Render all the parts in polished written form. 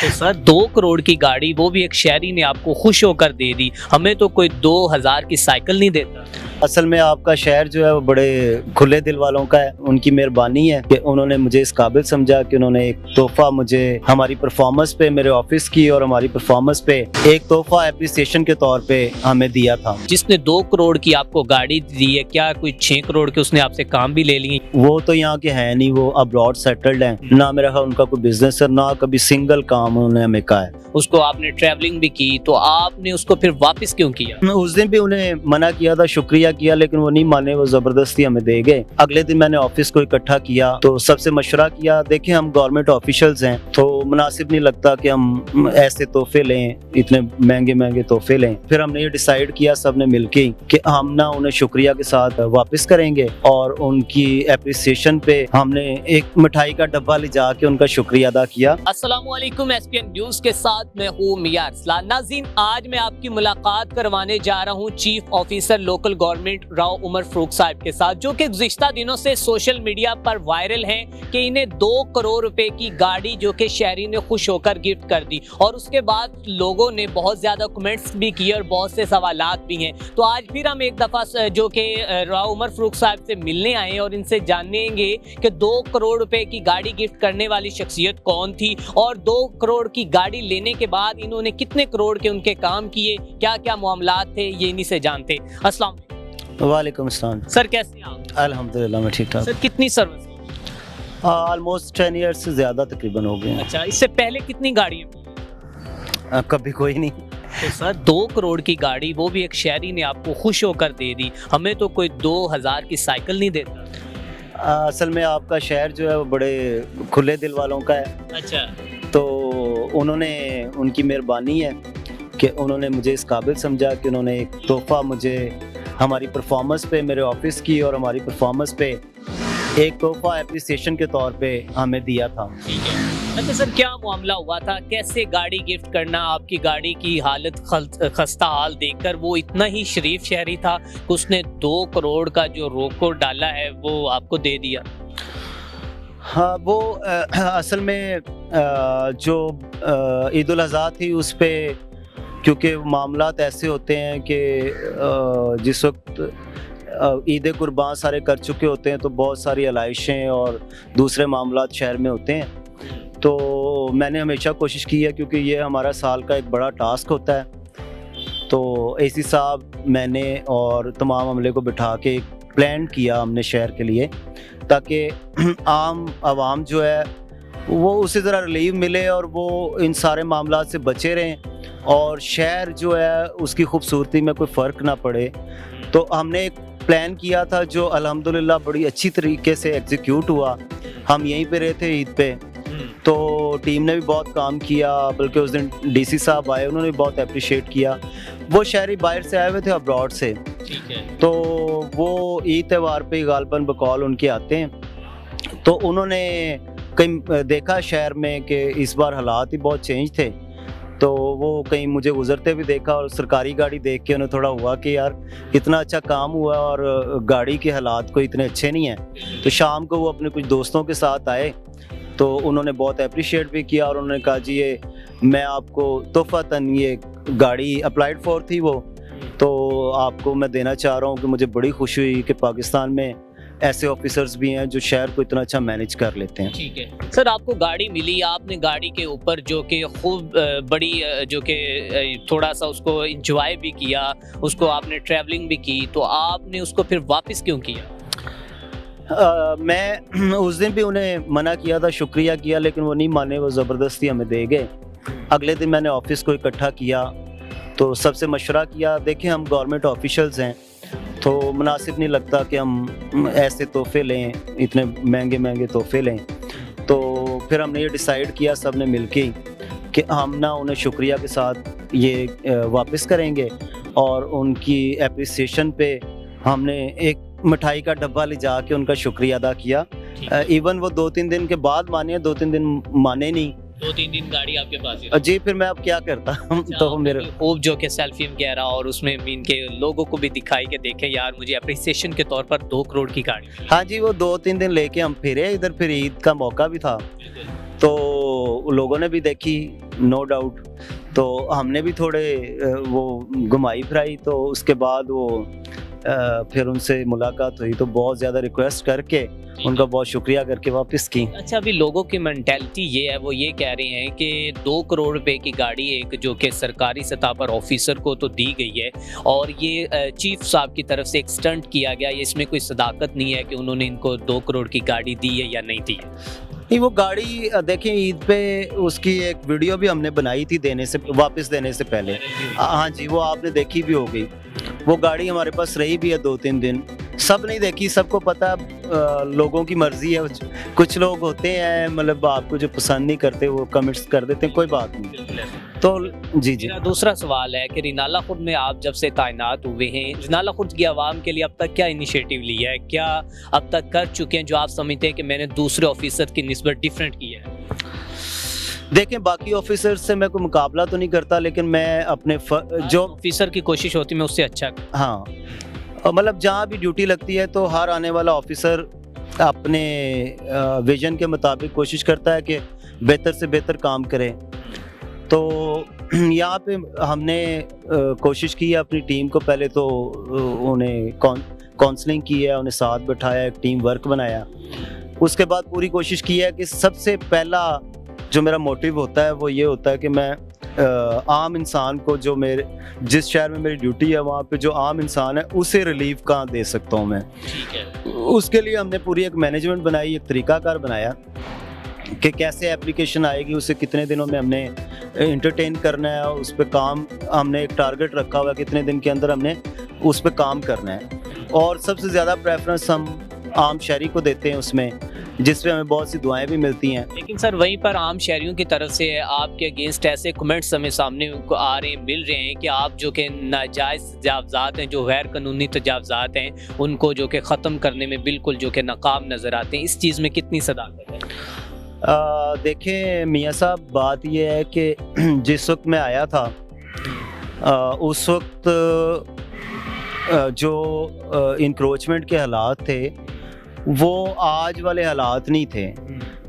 तो सर 2 करोड़ की गाड़ी, वो भी एक शहरी ने आपको खुश होकर दे दी, हमें तो कोई 2000 की साइकिल नहीं देता। असल में आपका शहर जो है वो बड़े खुले दिल वालों का है, उनकी मेहरबानी है कि उन्होंने मुझे इस काबिल समझा कि उन्होंने एक तोहफा मुझे हमारी परफॉर्मेंस पे, मेरे ऑफिस की और हमारी परफॉर्मेंस पे एक तोहफा एप्रिसिएशन के तौर पे हमें दिया था। जिसने 2 करोड़ की आपको गाड़ी दी है, क्या कोई 6 करोड़ के उसने आपसे काम भी ले लिए? वो तो यहाँ के हैं नहीं, वो अब्रॉड सेटल्ड हैं, ना मेरा उनका कोई बिजनेस है, ना कभी सिंगल काम उन्होंने हमें कहा है। उसको आपने ट्रैवलिंग भी की, तो आपने उसको फिर वापस क्यों किया? उस दिन भी उन्हें मना किया था, शुक्रिया किया, लेकिन वो नहीं माने, वो जबरदस्ती हमें दे गए। अगले दिन मैंने ऑफिस को इकट्ठा किया तो सबसे मशवरा किया, देखें हम गवर्नमेंट ऑफिशियल्स हैं तो मुनासिब नहीं लगता कि हम ऐसे तोहफे लें, इतने महंगे महंगे तोहफे लें। फिर हमने ये डिसाइड किया सब ने मिलके कि हम ना उन्हें शुक्रिया के साथ वापस करेंगे और उनकी एप्रिसिएशन पे हमने एक मिठाई का डब्बा ले जाके उनका शुक्रिया अदा किया। अस्सलामुअलैकुम, एसपीएन न्यूज के साथ मैं हूँ मियां अरसलान। नाज़रीन, आज मैं आपकी मुलाकात करवाने जा रहा हूँ chief officer local government Rao Umar Farooq साहब के साथ, जो कि गुज़िश्ता दिनों से सोशल मीडिया पर वायरल हैं कि इन्हें 2 करोड़ रुपए की गाड़ी जो कि शहरी ने खुश होकर गिफ्ट कर दी। और उसके बाद लोगों ने बहुत ज़्यादा कमेंट्स भी किए और बहुत से सवालात भी हैं। तो आज फिर हम एक दफ़ा जो कि राव उमर फारूक साहब से मिलने आए और इनसे जानेंगे कि 2 करोड़ रुपए की गाड़ी गिफ्ट करने वाली शख्सियत कौन थी और 2 करोड़ की गाड़ी लेने के बाद इन्होंने कितने करोड़ के उनके काम किए, क्या क्या मामलात थे, ये इन्हीं से जानते। अस्सलाम वालेकुम अस्सलाम। सर, कैसे हैं आप? अल्हम्दुलिल्लाह मैं ठीक ठाक। सर, कितनी सर्विस? ऑलमोस्ट 10 ईयर्स से ज्यादा तकरीबन हो गए हैं। अच्छा, इससे पहले कितनी गाड़ियाँ? कभी कोई नहीं। तो सर 2 करोड़ की गाड़ी, वो भी एक शहरी ने आपको खुश होकर दे दी, हमें तो कोई 2000 की साइकिल नहीं देता। असल में आपका शहर जो है वो बड़े खुले दिल वालों का है, अच्छा, तो उन्होंने, उनकी मेहरबानी है कि उन्होंने मुझे इस काबिल समझा कि उन्होंने एक तोहफा मुझे हमारी परफॉर्मेंस पे, मेरे ऑफिस की और हमारी परफॉर्मेंस पे एक तोहफा एप्रिसिएशन के तौर पे हमें दिया था। ठीक है। अच्छा सर, क्या मामला हुआ था, कैसे गाड़ी गिफ्ट करना? आपकी गाड़ी की हालत खस्ता हाल देखकर वो इतना ही शरीफ शहरी था कि उसने 2 करोड़ का जो रोको डाला है वो आपको दे दिया? हाँ, वो असल में जो ईद उल अज़हा थी उस पे, क्योंकि मामलात ऐसे होते हैं कि जिस वक्त ईद कुर्बान सारे कर चुके होते हैं तो बहुत सारी आलाइशें और दूसरे मामलात शहर में होते हैं। तो मैंने हमेशा कोशिश की है, क्योंकि ये हमारा साल का एक बड़ा टास्क होता है, तो एसी साहब, मैंने और तमाम अमले को बिठा के एक प्लान किया हमने शहर के लिए, ताकि आम आवाम जो है वो उसे ज़रा रिलीफ मिले और वो इन सारे मामलात से बचे रहें और शहर जो है उसकी खूबसूरती में कोई फ़र्क ना पड़े। तो हमने एक प्लान किया था जो अल्हम्दुलिल्लाह बड़ी अच्छी तरीके से एग्जीक्यूट हुआ। हम यहीं पे रहे थे ईद पे, तो टीम ने भी बहुत काम किया, बल्कि उस दिन डीसी साहब आए, उन्होंने भी बहुत अप्रिशिएट किया। वो शहरी बाहर से आए हुए थे, अब्रॉड से, ठीक है। तो वो ईद त्यौहार पे गालबन बकौल उनके आते हैं। तो उन्होंने कहीं देखा शहर में कि इस बार हालात ही बहुत चेंज थे, तो वो कहीं मुझे गुजरते भी देखा और सरकारी गाड़ी देख के उन्हें थोड़ा हुआ कि यार इतना अच्छा काम हुआ और गाड़ी के हालात कोई इतने अच्छे नहीं हैं। तो शाम को वो अपने कुछ दोस्तों के साथ आए, तो उन्होंने बहुत अप्रिशिएट भी किया और उन्होंने कहा जी ये मैं आपको तोहफ़तन, ये गाड़ी अप्लाइड फॉर थी वो, तो आपको मैं देना चाह रहा हूँ कि मुझे बड़ी खुशी हुई कि पाकिस्तान में ऐसे ऑफिसर्स भी हैं जो शहर को इतना अच्छा मैनेज कर लेते हैं। ठीक है सर, आपको गाड़ी मिली, आपने गाड़ी के ऊपर जो कि खूब बड़ी जो कि थोड़ा सा उसको इंजॉय भी किया, उसको आपने ट्रैवलिंग भी की, तो आपने उसको फिर वापस क्यों किया? मैं उस दिन भी उन्हें मना किया था, शुक्रिया किया, लेकिन वो नहीं माने, वो ज़बरदस्ती हमें दे गए। अगले दिन मैंने ऑफिस को इकट्ठा किया तो सबसे मशवरा किया, देखें हम गवर्नमेंट ऑफिशियल्स हैं तो मुनासिब नहीं लगता कि हम ऐसे तोहफे लें, इतने महंगे महंगे तोहफे लें। तो फिर हमने ये डिसाइड किया सब ने मिलके कि हम ना उन्हें शुक्रिया के साथ ये वापस करेंगे और उनकी एप्रिसिएशन पे हमने एक मिठाई का डब्बा ले जाके उनका शुक्रिया अदा किया। इवन वो 2-3 दिन के बाद माने, 2-3 दिन माने नहीं, 2-3 दिन गाड़ी आपके पास ही जी। फिर मैं अब क्या करता तो मेरे खूब जो कि सेल्फी वगैरह और उसमें इनके लोगों को भी दिखाई के देखे यार मुझे अप्रिसिएशन के तौर पर 2 करोड़ की गाड़ी। हाँ जी, वो 2-3 दिन लेके हम फिरे इधर, फिर ईद का मौका भी था तो लोगों ने भी देखी, नो डाउट। तो हमने भी थोड़े वो घुमाई फिराई, तो उसके बाद वो फिर उनसे मुलाकात हुई, तो बहुत ज़्यादा रिक्वेस्ट करके उनका बहुत शुक्रिया करके वापस की। अच्छा, अभी लोगों की मेंटालिटी ये है, वो ये कह रहे हैं कि 2 करोड़ रुपए की गाड़ी एक जो कि सरकारी सतह पर ऑफिसर को तो दी गई है, और ये चीफ साहब की तरफ से एक स्टंट किया गया, इसमें कोई सदाकत नहीं है कि उन्होंने इनको 2 करोड़ की गाड़ी दी है या नहीं दी है। नहीं, वो गाड़ी देखें, ईद पे उसकी एक वीडियो भी हमने बनाई थी वापस देने से पहले। हाँ जी, वो आपने देखी भी होगी। वो गाड़ी हमारे पास रही भी है 2-3 दिन, सब नहीं देखी, सबको पता, लोगों की मर्जी है। कुछ लोग होते हैं मतलब आपको जो पसंद नहीं करते वो कमेंट्स कर देते हैं, कोई बात नहीं। तो जी जी। मेरा दूसरा सवाल है कि रिनाला खुर्द में आप जब से तैनात हुए हैं, रिनाला खुर्द की आवाम के लिए अब तक क्या इनिशिएटिव लिया है, क्या अब तक कर चुके हैं जो आप समझते हैं कि मैंने दूसरे ऑफिसर की निस्बत डिफरेंट किया है? देखें, बाकी ऑफिसर से मैं कोई मुकाबला तो नहीं करता, लेकिन मैं अपने जो ऑफिसर की कोशिश होती है मैं उससे अच्छा हाँ, मतलब जहाँ भी ड्यूटी लगती है तो हर आने वाला ऑफिसर अपने विजन के मुताबिक कोशिश करता है कि बेहतर से बेहतर काम करे। तो यहाँ पे हमने कोशिश की है अपनी टीम को, पहले तो उन्हें काउंसलिंग की है, उन्हें साथ बिठाया, एक टीम वर्क बनाया। उसके बाद पूरी कोशिश की है कि सबसे पहला जो मेरा मोटिव होता है वो ये होता है कि मैं आम इंसान को, जो मेरे जिस शहर में मेरी ड्यूटी है वहाँ पे जो आम इंसान है उसे रिलीफ कहाँ दे सकता हूँ मैं। ठीक है। उसके लिए हमने पूरी एक मैनेजमेंट बनाई, एक तरीकाकार बनाया कि कैसे एप्लीकेशन आएगी, उसे कितने दिनों में हमने इंटरटेन करना है, उस पर काम, हमने एक टारगेट रखा हुआ है कितने दिन के अंदर हमने उस पर काम करना है। और सबसे ज़्यादा प्रेफरेंस हम आम शहरी को देते हैं उसमें, जिसपे हमें बहुत सी दुआएं भी मिलती हैं। लेकिन सर वहीं पर आम शहरियों की तरफ से आपके अगेंस्ट ऐसे कमेंट्स हमें सामने आ रहे हैं, मिल रहे हैं कि आप जो कि नाजायज़ तजावज़ात हैं, जो गैर कानूनी तजावज़ात हैं, उनको जो कि ख़त्म करने में बिल्कुल जो कि नाकाम नज़र आते हैं। इस चीज़ में कितनी सदाकत है? देखें मियाँ साहब, बात यह है कि जिस वक्त मैं आया था उस वक्त जो इंक्रोचमेंट के हालात थे वो आज वाले हालात नहीं थे।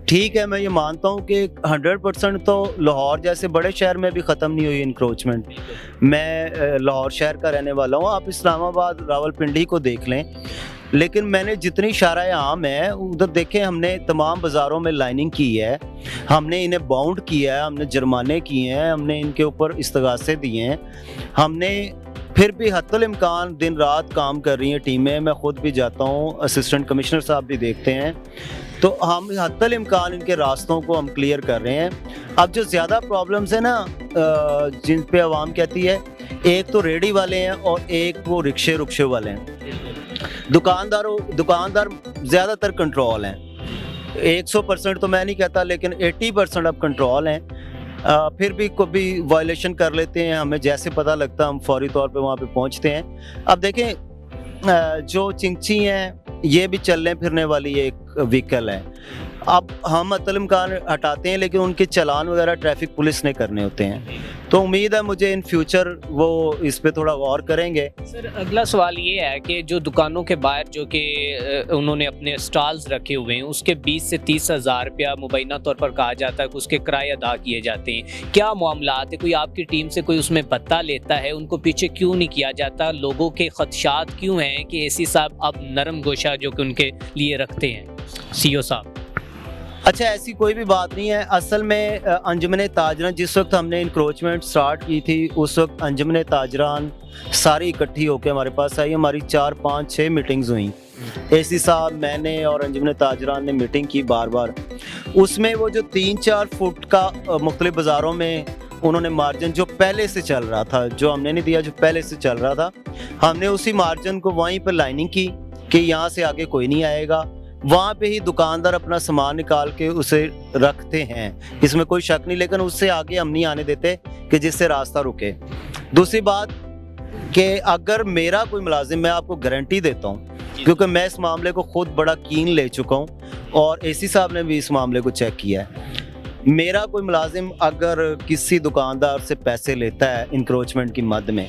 ठीक है, मैं ये मानता हूँ कि 100% तो लाहौर जैसे बड़े शहर में भी ख़त्म नहीं हुई इंक्रोचमेंट। मैं लाहौर शहर का रहने वाला हूँ, आप इस्लामाबाद रावलपिंडी को देख लें, लेकिन मैंने जितनी शाराए आम है उधर देखें, हमने तमाम बाज़ारों में लाइनिंग की है, हमने इन्हें बाउंड किया है, हमने जुर्माने किए हैं, हमने इनके ऊपर इस्तगासे दिए हैं, हमने फिर भी हत्तल इम्कान दिन रात काम कर रही हैं टीमें। मैं ख़ुद भी जाता हूँ, असिस्टेंट कमिश्नर साहब भी देखते हैं, तो हम हत्तल इम्कान इनके रास्तों को हम क्लियर कर रहे हैं। अब जो ज़्यादा प्रॉब्लम्स है ना जिन पे आवाम कहती है, एक तो रेडी वाले हैं और एक वो रिक्शे वाले हैं। दुकानदार ज़्यादातर कंट्रोल हैं, 100% तो मैं नहीं कहता, लेकिन 80% अब कंट्रोल हैं। फिर भी कभी वायलेशन कर लेते हैं, हमें जैसे पता लगता हम फौरी तौर पे वहाँ पे पहुँचते हैं। अब देखें, जो चिंची हैं ये भी चलने फिरने वाली एक व्हीकल है। अब हम हत्तल इम्कान हटाते हैं, लेकिन उनके चालान वगैरह ट्रैफिक पुलिस ने करने होते हैं, तो उम्मीद है मुझे इन फ्यूचर वो इस पे थोड़ा गौर करेंगे। सर अगला सवाल ये है कि जो दुकानों के बाहर जो कि उन्होंने अपने स्टॉल्स रखे हुए हैं उसके 20 से 30 हज़ार रुपया मुबैना तौर पर कहा जाता है कि उसके किराए अदा किए जाते हैं। क्या मामलात है, कोई आपकी टीम से कोई उसमें बत्ता लेता है, उनको पीछे क्यों नहीं किया जाता? लोगों के खदशात क्यों हैं कि एसी साहब अब नरम गोशा जो कि उनके लिए रखते हैं सीओ साहब? अच्छा, ऐसी कोई भी बात नहीं है। असल में अंजुमन ताजरान, जिस वक्त हमने इंक्रोचमेंट स्टार्ट की थी उस वक्त अंजुमन ताजरान सारी इकट्ठी होकर हमारे पास आई। हमारी 4, 5, 6 मीटिंग्स हुई, एसी साहब, मैंने और अंजुमन ताजरान ने मीटिंग की बार बार। उसमें वो जो 3-4 फुट का मुख्तलिफ बाज़ारों में उन्होंने मार्जिन जो पहले से चल रहा था, जो हमने नहीं दिया, जो पहले से चल रहा था, हमने उसी मार्जिन को वहीं पर लाइनिंग की कि यहाँ से आगे कोई नहीं आएगा। वहाँ पे ही दुकानदार अपना सामान निकाल के उसे रखते हैं, इसमें कोई शक नहीं, लेकिन उससे आगे हम नहीं आने देते कि जिससे रास्ता रुके। दूसरी बात कि अगर मेरा कोई मुलाजिम, मैं आपको गारंटी देता हूँ क्योंकि मैं इस मामले को खुद बड़ा कीन ले चुका हूँ और एसी साहब ने भी इस मामले को चेक किया है, मेरा कोई मुलाजिम अगर किसी दुकानदार से पैसे लेता है इंक्रोचमेंट की मद में,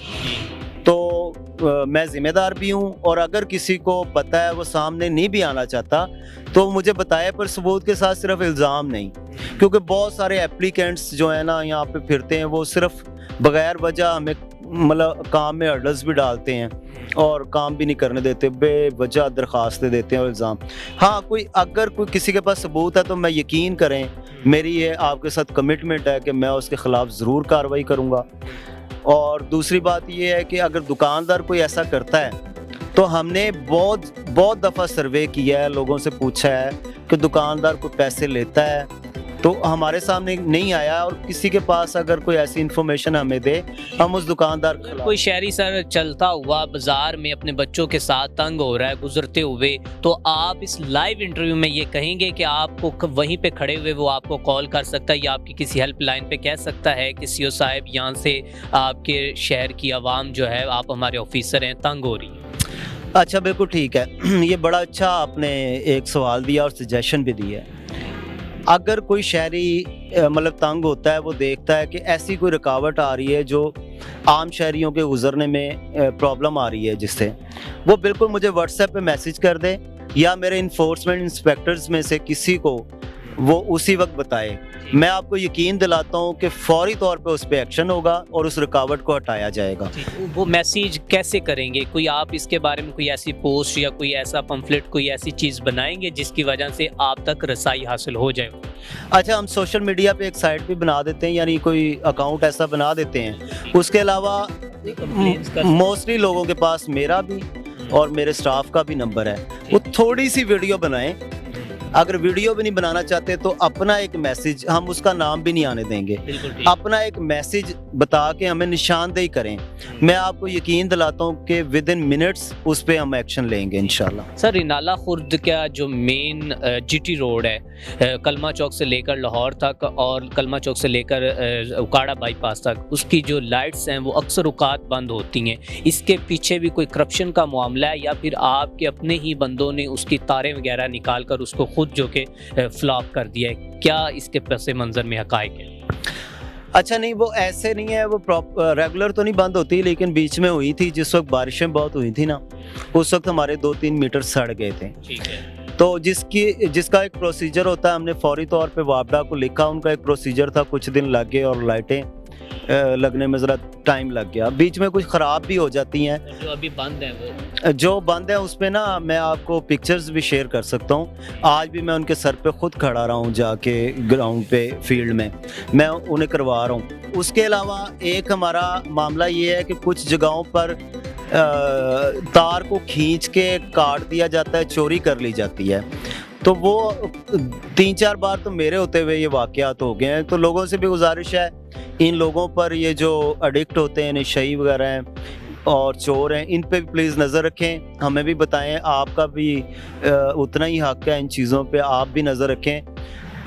तो मैं ज़िम्मेदार भी हूँ, और अगर किसी को पता है वो सामने नहीं भी आना चाहता तो मुझे बताए, पर सबूत के साथ, सिर्फ इल्ज़ाम नहीं। क्योंकि बहुत सारे एप्लीकेंट्स जो है ना यहाँ पे फिरते हैं, वो सिर्फ बगैर वजह हमें मतलब काम में हर्डल्स भी डालते हैं और काम भी नहीं करने देते, बेवजह दरख्वास्तें देते हैं और इल्ज़ाम। हाँ, अगर कोई किसी के पास सबूत है तो मैं यकीन करें, मेरी ये आपके साथ कमिटमेंट है कि मैं उसके ख़िलाफ़ ज़रूर कार्रवाई करूँगा। और दूसरी बात ये है कि अगर दुकानदार कोई ऐसा करता है तो हमने बहुत दफ़ा सर्वे किया है, लोगों से पूछा है कि दुकानदार कोई पैसे लेता है, तो हमारे सामने नहीं आया। और किसी के पास अगर कोई ऐसी इन्फॉर्मेशन हमें दे, हम उस दुकानदार के खिलाफ। कोई शहरी सर चलता हुआ बाजार में अपने बच्चों के साथ तंग हो रहा है गुजरते हुए, तो आप इस लाइव इंटरव्यू में ये कहेंगे कि आपको वहीं पे खड़े हुए वो आपको कॉल कर सकता है या आपकी किसी हेल्प लाइन पे कह सकता है कि सीओ साहब यहाँ से आपके शहर की आवाम जो है, आप हमारे ऑफिसर हैं, तंग हो रही है? अच्छा, बिल्कुल ठीक है। ये बड़ा अच्छा आपने एक सवाल दिया और सजेशन भी दी है। अगर कोई शहरी मतलब तंग होता है, वो देखता है कि ऐसी कोई रुकावट आ रही है जो आम शहरियों के गुजरने में प्रॉब्लम आ रही है, जिससे वो बिल्कुल मुझे व्हाट्सएप पे मैसेज कर दे, या मेरे इन्फोर्समेंट इंस्पेक्टर्स में से किसी को वो उसी वक्त बताए। मैं आपको यकीन दिलाता हूँ कि फौरी तौर पे उस पर एक्शन होगा और उस रुकावट को हटाया जाएगा। वो मैसेज कैसे करेंगे? कोई आप इसके बारे में कोई ऐसी पोस्ट या कोई ऐसा पम्फलेट, कोई ऐसी चीज़ बनाएंगे जिसकी वजह से आप तक रसाई हासिल हो जाए? अच्छा, हम सोशल मीडिया पे एक साइट भी बना देते हैं, यानी कोई अकाउंट ऐसा बना देते हैं। उसके अलावा मोस्टली लोगों के पास मेरा भी और मेरे स्टाफ का भी नंबर है, वो थोड़ी सी वीडियो बनाएं। अगर वीडियो भी नहीं बनाना चाहते तो अपना एक मैसेज, हम उसका नाम भी नहीं आने देंगे, अपना एक मैसेज बता के हमें निशानदेही करें। मैं आपको यकीन दिलाता हूँ कि विद इन मिनट्स उस पर हम एक्शन लेंगे इंशाल्लाह। सर, रिनाला खुर्द का जो मेन जीटी रोड है, कलमा चौक से लेकर लाहौर तक और कलमा चौक से लेकर उकाड़ा बाईपास तक, उसकी जो लाइट्स हैं वो अक्सर औकात बंद होती हैं। इसके पीछे भी कोई करप्शन का मामला है या फिर आपके अपने ही बंदों ने उसकी तारें वगैरह निकाल कर उसको खुद जो कि फ्लॉप कर दिया है? क्या इसके पस मंजर में हकायक है? अच्छा, नहीं, वो ऐसे नहीं है, वो रेगुलर तो नहीं बंद होती, लेकिन बीच में हुई थी जिस वक्त बारिशें बहुत हुई थी ना, उस वक्त हमारे 2-3 मीटर सड़ गए थे। ठीक है। तो जिसका एक प्रोसीजर होता है, हमने फौरी तौर पे वापडा को लिखा, उनका एक प्रोसीजर था, कुछ दिन लग गए और लाइटें लगने में ज़रा टाइम लग गया। बीच में कुछ ख़राब भी हो जाती हैं। जो अभी बंद है, वो जो बंद है उस पे ना मैं आपको पिक्चर्स भी शेयर कर सकता हूँ। आज भी मैं उनके सर पे खुद खड़ा रहा हूँ, जाके ग्राउंड पे फील्ड में मैं उन्हें करवा रहा हूँ। उसके अलावा एक हमारा मामला ये है कि कुछ जगहों पर तार को खींच के काट दिया जाता है, चोरी कर ली जाती है। तो वो 3-4 बार तो मेरे होते हुए ये वाक़यात हो गए हैं। तो लोगों से भी गुजारिश है, इन लोगों पर, ये जो एडिक्ट होते हैं, नशई वगैरह हैं और चोर हैं, इन पे भी प्लीज़ नज़र रखें, हमें भी बताएं। आपका भी उतना ही हक़ है इन चीज़ों पे, आप भी नज़र रखें।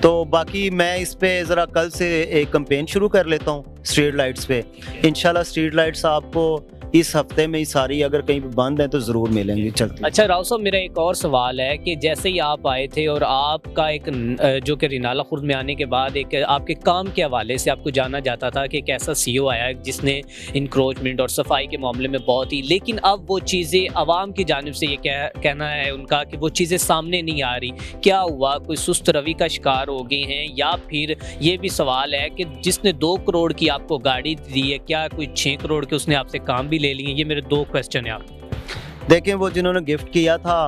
तो बाकी मैं इस पे ज़रा कल से एक कैंपेन शुरू कर लेता हूँ स्ट्रीट लाइट्स पे। इंशाल्लाह स्ट्रीट लाइट्स आपको इस हफ्ते में ही सारी, अगर कहीं पे बंद है तो ज़रूर मिलेंगी चलती। अच्छा राव साहब, मेरा एक और सवाल है कि जैसे ही आप आए थे और आपका एक जो कि रिनाला खुर्द में आने के बाद एक आपके काम के हवाले से आपको जाना जाता था कि एक ऐसा सीईओ आया जिसने इंक्रोचमेंट और सफाई के मामले में बहुत ही, लेकिन अब वो चीज़ें आवाम की जानिब से ये कहना है उनका कि वो चीज़ें सामने नहीं आ रही। क्या हुआ, कोई सुस्त रवि का शिकार हो गए हैं, या फिर ये भी सवाल है कि जिसने 2 करोड़ की आपको गाड़ी दी है, क्या कोई 6 करोड़ के उसने आपसे काम भी ले लिए? ये मेरे 2 क्वेश्चन है। आप देखें, वो जिन्होंने गिफ्ट किया था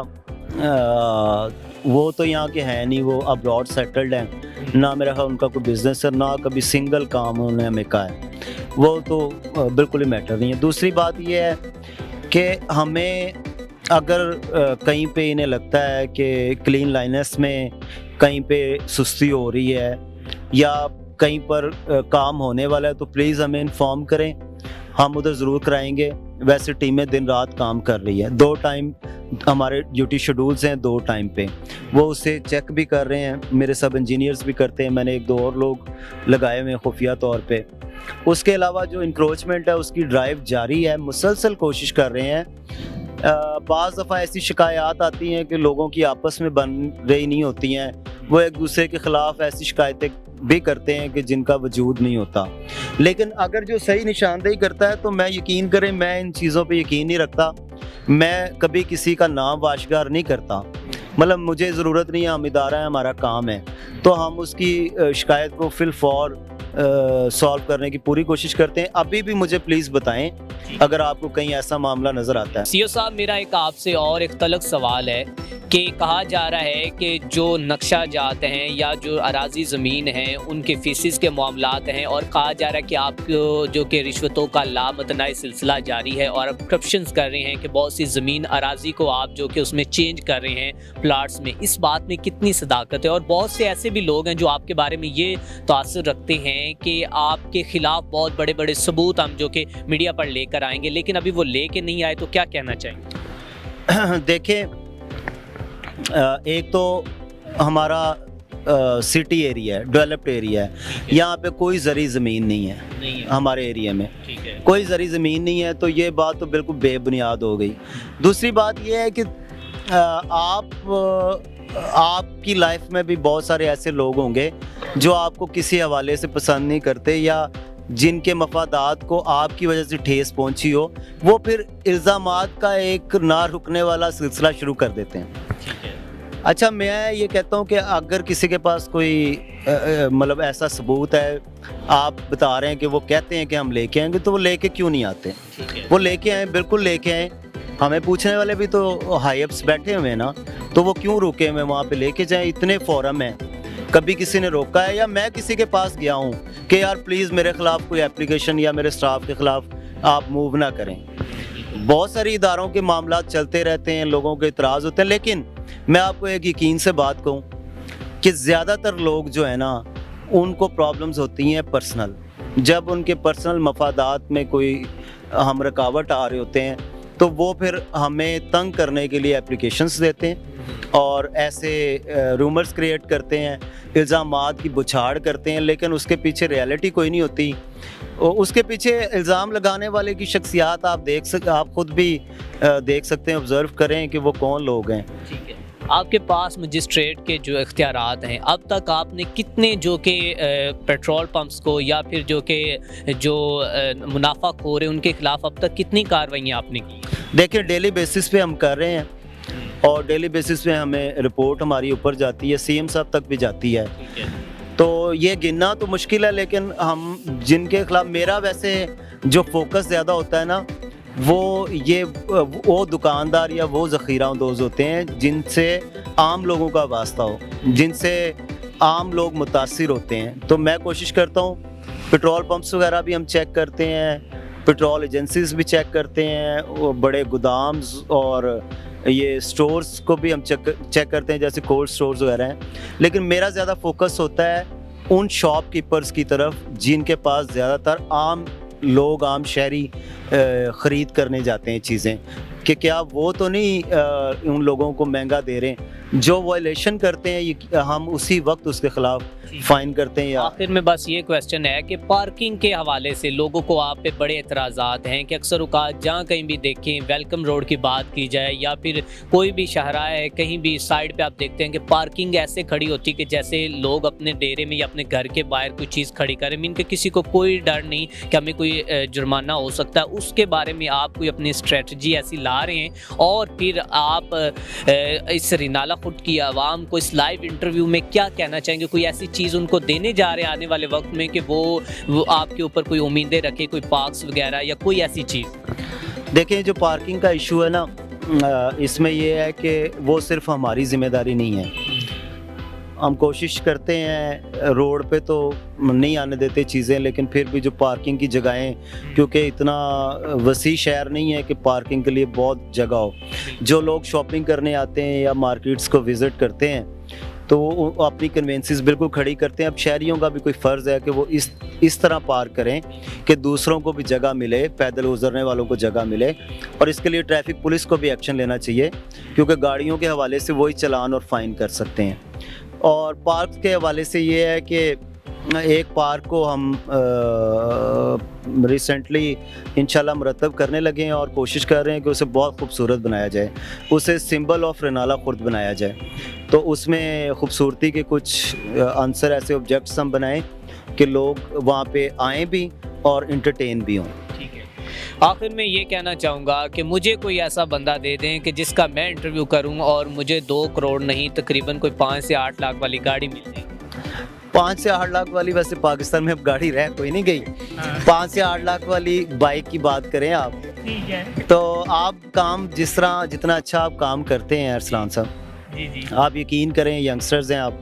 वो तो यहाँ के हैं नहीं, वो अब्रॉड सेटल्ड हैं, ना मेरा ख्याल उनका कोई बिजनेस है, ना कभी सिंगल काम उन्होंने हमें कहा है, वो तो बिल्कुल ही मैटर नहीं है। दूसरी बात ये है कि हमें अगर कहीं पे इन्हें लगता है कि क्लीन लाइनेस में कहीं पे सुस्ती हो रही है या कहीं पर काम होने वाला है, तो प्लीज़ हमें इन्फॉर्म करें, हम उधर ज़रूर कराएंगे। वैसे टीमें दिन रात काम कर रही है, 2 टाइम हमारे ड्यूटी शेड्यूल्स हैं, 2 टाइम पे वो उसे चेक भी कर रहे हैं, मेरे सब इंजीनियर्स भी करते हैं, मैंने 1-2 और लोग लगाए हुए हैं खुफिया तौर पे। उसके अलावा जो इंक्रोचमेंट है उसकी ड्राइव जारी है, मुसलसल कोशिश कर रहे हैं। बाज़ दफ़ा ऐसी शिकायत आती हैं कि लोगों की आपस में बन रही नहीं होती हैं, वो एक दूसरे के ख़िलाफ़ ऐसी शिकायतें بھی کرتے ہیں کہ جن کا وجود نہیں ہوتا، لیکن اگر جو صحیح نشاندہی کرتا ہے تو میں یقین کریں میں ان چیزوں پہ یقین نہیں رکھتا، میں کبھی کسی کا نام واشگار نہیں کرتا، مطلب مجھے ضرورت نہیں ہے، ہم ادارہ ہے، ہمارا کام ہے، تو ہم اس کی شکایت کو فی الفور سالو کرنے کی پوری کوشش کرتے ہیں۔ ابھی بھی مجھے پلیز بتائیں اگر آپ کو کہیں ایسا معاملہ نظر آتا ہے۔ سی او صاحب، میرا ایک آپ سے اور ایک تلخ سوال ہے کہ کہا جا رہا ہے کہ جو نقشہ جات ہیں یا جو اراضی زمین ہیں ان کے فیسز کے معاملات ہیں، اور کہا جا رہا ہے کہ آپ کو جو کہ رشوتوں کا لامتناہی سلسلہ جاری ہے اور آپ کرپشنز کر رہے ہیں کہ بہت سی زمین اراضی کو آپ جو کہ اس میں چینج کر رہے ہیں پلاٹس میں، اس بات میں کتنی صداقت ہے؟ اور بہت سے ایسے بھی لوگ ہیں جو آپ کے بارے میں یہ تاثر رکھتے ہیں کہ آپ کے خلاف بہت بڑے بڑے ثبوت ہم جو کہ میڈیا پر لے کر آئیں گے، لیکن ابھی وہ لے کے نہیں آئے، تو کیا کہنا چاہیں گے؟ دیکھیں، ایک تو ہمارا سٹی ایریا ہے، ڈیولپڈ ایریا ہے، یہاں پہ کوئی زرعی زمین نہیں ہے ہمارے ایریا میں، کوئی زرعی زمین نہیں ہے، تو یہ بات تو بالکل بے بنیاد ہو گئی۔ دوسری بات یہ ہے کہ آپ کی لائف میں بھی بہت سارے ایسے لوگ ہوں گے جو آپ کو کسی حوالے سے پسند نہیں کرتے، یا جن کے مفادات کو آپ کی وجہ سے ٹھیس پہنچی ہو، وہ پھر الزامات کا ایک نہ رکنے والا سلسلہ شروع کر دیتے ہیں۔ اچھا، میں یہ کہتا ہوں کہ اگر کسی کے پاس کوئی مطلب ایسا ثبوت ہے، آپ بتا رہے ہیں کہ وہ کہتے ہیں کہ ہم لے کے آئیں گے، تو وہ لے کے کیوں نہیں آتے؟ وہ لے کے آئیں، بالکل لے کے آئیں۔ ہمیں پوچھنے والے بھی تو ہائی اپس بیٹھے ہوئے ہیں نا، تو وہ کیوں روکے ہوئے وہاں پہ؟ لے کے جائیں، اتنے فورم ہیں، کبھی کسی نے روکا ہے؟ یا میں کسی کے پاس گیا ہوں کہ یار پلیز میرے خلاف کوئی اپلیکیشن یا میرے سٹاف کے خلاف آپ موو نہ کریں؟ بہت ساری اداروں کے معاملات چلتے رہتے ہیں، لوگوں کے اعتراض ہوتے ہیں، لیکن میں آپ کو ایک یقین سے بات کہوں کہ زیادہ تر لوگ جو ہیں نا، ان کو پرابلمز ہوتی ہیں پرسنل، جب ان کے پرسنل مفادات میں کوئی ہم رکاوٹ آ رہے ہوتے ہیں تو وہ پھر ہمیں تنگ کرنے کے لیے اپلیکیشنز دیتے ہیں اور ایسے رومرز کریٹ کرتے ہیں، الزامات کی بچھاڑ کرتے ہیں، لیکن اس کے پیچھے ریالٹی کوئی نہیں ہوتی۔ اس کے پیچھے الزام لگانے والے کی شخصیات آپ خود بھی دیکھ سکتے ہیں، آبزرو کریں کہ وہ کون لوگ ہیں۔ ٹھیک ہے، آپ کے پاس مجسٹریٹ کے جو اختیارات ہیں، اب تک آپ نے کتنے جو کہ پیٹرول پمپس کو یا پھر جو کہ جو منافع خور ہیں ان کے خلاف اب تک کتنی کارروائیاں آپ نے کی؟ دیکھیں، ڈیلی بیسس پہ ہم کر رہے ہیں، اور ڈیلی بیسس پہ ہمیں رپورٹ ہماری اوپر جاتی ہے، سی ایم صاحب تک بھی جاتی ہے، تو یہ گننا تو مشکل ہے، لیکن ہم جن کے خلاف، میرا ویسے جو فوکس زیادہ ہوتا ہے نا، وہ دکاندار یا وہ ذخیرہ اندوز ہوتے ہیں جن سے عام لوگوں کا واسطہ ہو، جن سے عام لوگ متاثر ہوتے ہیں۔ تو میں کوشش کرتا ہوں، پیٹرول پمپس وغیرہ بھی ہم چیک کرتے ہیں، پیٹرول ایجنسیز بھی چیک کرتے ہیں، بڑے گودامز اور یہ سٹورز کو بھی ہم چیک کرتے ہیں، جیسے کولڈ سٹورز وغیرہ ہیں، لیکن میرا زیادہ فوکس ہوتا ہے ان شاپ کیپرز کی طرف جن کے پاس زیادہ تر عام لوگ، عام شہری خرید کرنے جاتے ہیں چیزیں، کہ کیا وہ تو نہیں ان لوگوں کو مہنگا دے رہے ہیں۔ جو وائلیشن کرتے ہیں ہم اسی وقت اس کے خلاف فائن کرتے ہیں۔ آخر میں بس یہ کویسچن ہے کہ پارکنگ کے حوالے سے لوگوں کو آپ پہ بڑے اعتراضات ہیں کہ اکثر اوقات جہاں کہیں بھی دیکھیں، ویلکم روڈ کی بات کی جائے یا پھر کوئی بھی شاہراہ ہے، کہیں بھی سائڈ پہ آپ دیکھتے ہیں کہ پارکنگ ایسے کھڑی ہوتی کہ جیسے لوگ اپنے ڈیرے میں یا اپنے گھر کے باہر کوئی چیز کھڑی کریں، ان کے کسی کو کوئی ڈر نہیں کہ ہمیں کوئی جرمانہ ہو سکتا ہے۔ اس کے بارے میں آپ کوئی اپنی اسٹریٹجی ایسی لا رہے ہیں، اور پھر آپ اس رینالہ خود کی عوام کو اس لائیو انٹرویو میں کیا کہنا چاہیں گے؟ کوئی ایسی چیز ان کو دینے جا رہے ہیں آنے والے وقت میں کہ وہ آپ کے اوپر کوئی امیدیں رکھے، کوئی پارکس وغیرہ یا کوئی ایسی چیز؟ دیکھیں، جو پارکنگ کا ایشو ہے نا، اس میں یہ ہے کہ وہ صرف ہماری ذمہ داری نہیں ہے۔ ہم کوشش کرتے ہیں، روڈ پہ تو نہیں آنے دیتے چیزیں، لیکن پھر بھی جو پارکنگ کی جگہیں، کیونکہ اتنا وسیع شہر نہیں ہے کہ پارکنگ کے لیے بہت جگہ ہو، جو لوگ شاپنگ کرنے آتے ہیں یا مارکیٹس کو وزٹ کرتے ہیں تو وہ اپنی کنوینسز بالکل کھڑی کرتے ہیں۔ اب شہریوں کا بھی کوئی فرض ہے کہ وہ اس طرح پارک کریں کہ دوسروں کو بھی جگہ ملے، پیدل گزرنے والوں کو جگہ ملے، اور اس کے لیے ٹریفک پولیس کو بھی ایکشن لینا چاہیے، کیونکہ گاڑیوں کے حوالے سے وہی چلان اور فائن کر سکتے ہیں۔ اور پارک کے حوالے سے یہ ہے کہ ایک پارک کو ہم ریسنٹلی انشاءاللہ مرتب کرنے لگے ہیں اور کوشش کر رہے ہیں کہ اسے بہت خوبصورت بنایا جائے، اسے سمبل آف رنالہ خرد بنایا جائے، تو اس میں خوبصورتی کے کچھ عنصر ایسے آبجیکٹس ہم بنائیں کہ لوگ وہاں پہ آئیں بھی اور انٹرٹین بھی ہوں۔ ٹھیک ہے، آخر میں یہ کہنا چاہوں گا کہ مجھے کوئی ایسا بندہ دے دیں کہ جس کا میں انٹرویو کروں اور مجھے 2 کروڑ نہیں تقریباً کوئی 5 سے 8 لاکھ والی گاڑی مل جائے۔ 5 سے 8 لاکھ والی ویسے پاکستان میں اب گاڑی رہ کوئی نہیں گئی، 5 سے 8 لاکھ والی بائک کی بات کریں آپ، ٹھیک ہے، تو آپ کام جس طرح جتنا اچھا آپ کام کرتے ہیں ارسلان صاحب، جی آپ یقین کریں ینگسٹرز ہیں آپ،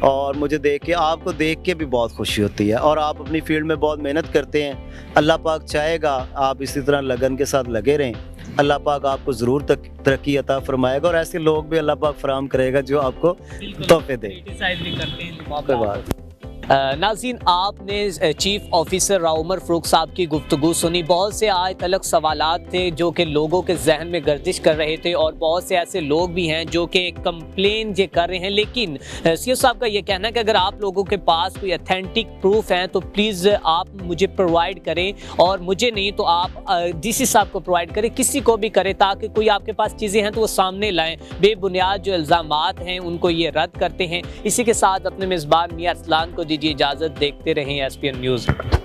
اور مجھے دیکھ کے آپ کو دیکھ کے بھی بہت خوشی ہوتی ہے، اور آپ اپنی فیلڈ میں بہت محنت کرتے ہیں، اللہ پاک چاہے گا آپ اسی طرح لگن کے ساتھ لگے رہیں، اللہ پاک آپ کو ضرور ترقی عطا فرمائے گا، اور ایسے لوگ بھی اللہ پاک فراہم کرے گا جو آپ کو تحفے دے۔ کوئی بات۔ ناظرین، آپ نے چیف آفیسر راؤ عمر فروخ صاحب کی گفتگو سنی، بہت سے آج تلک سوالات تھے جو کہ لوگوں کے ذہن میں گردش کر رہے تھے، اور بہت سے ایسے لوگ بھی ہیں جو کہ کمپلین یہ کر رہے ہیں، لیکن سی او صاحب کا یہ کہنا ہے کہ اگر آپ لوگوں کے پاس کوئی اتھینٹک پروف ہیں تو پلیز آپ مجھے پرووائڈ کریں، اور مجھے نہیں تو آپ ڈی سی صاحب کو پرووائڈ کریں، کسی کو بھی کریں، تاکہ کوئی آپ کے پاس چیزیں ہیں تو وہ سامنے لائیں، بے بنیاد جو الزامات ہیں ان کو یہ رد کرتے ہیں۔ اسی کے ساتھ اپنے میزبان میاں ارسلان کو دیجیے اجازت، دیکھتے رہیں ایس پی این نیوز۔